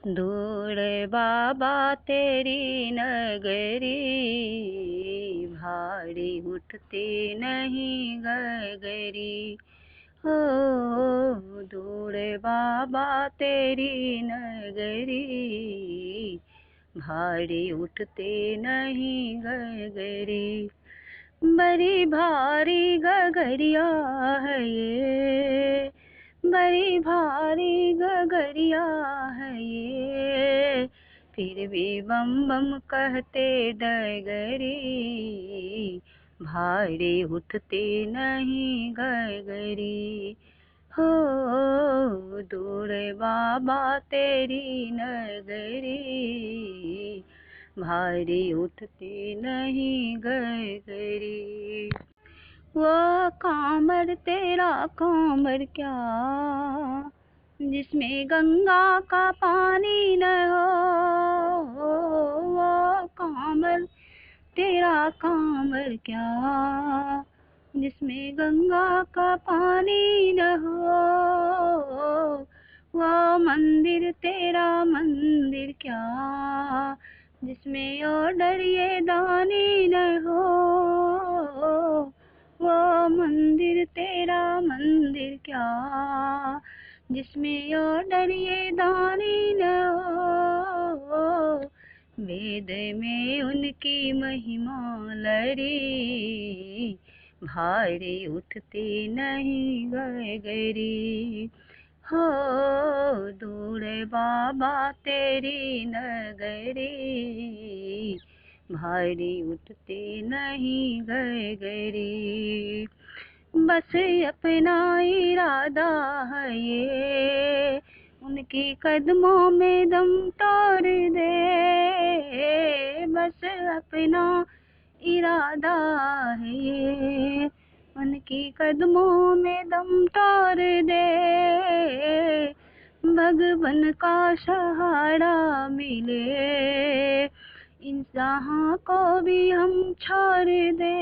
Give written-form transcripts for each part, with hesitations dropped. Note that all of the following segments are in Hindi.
दूर बाबा तेरी नगरी, भारी उठती नहीं गगरी। हो दूर बाबा तेरी नगरी, भारी उठती नहीं गगरी। बड़ी भारी गगरिया है ये, बड़ी भारी गगरिया है ये, फिर भी बम बम कहते डगरी, भारी उठती नहीं गगरी। हो दूर बाबा तेरी नगरी, भारी उठती नहीं गगरी। वो कामर तेरा कामर क्या, जिसमें गंगा का पानी न हो। वो कामर तेरा कामर क्या, जिसमें गंगा का पानी न हो। वो मंदिर तेरा मंदिर क्या, जिसमें और डरिए दानी न हो। वो मंदिर तेरा मंदिर क्या, जिसमें और डरिए दानी न हो। वेद में उनकी महिमा लरी, भारी उठती नहीं गगरी। हो दूर बाबा तेरी नगरी, भारी उठती नहीं गगरी। बस अपना इरादा है ये, उनकी कदमों में दम तोड़ दे। बस अपना इरादा है ये, उनकी कदमों में दम तोड़ दे। भगवन का सहारा मिले, इन जहां को भी हम छोड़ दे।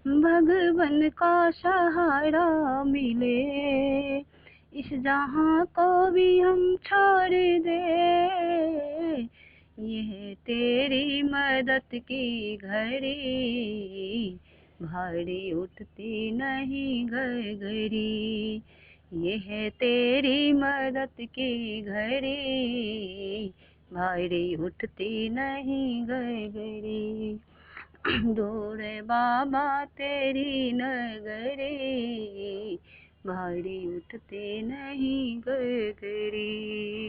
भगवन का सहारा मिले, इस जहां को भी हम छोड़ दे। यह तेरी मदद की घड़ी, भारी उठती नहीं गगरी। यह तेरी मदद की घड़ी, भारी उठती नहीं गगरी। दूर बाबा तेरी नगरी, भारी उठती नहीं गगरी।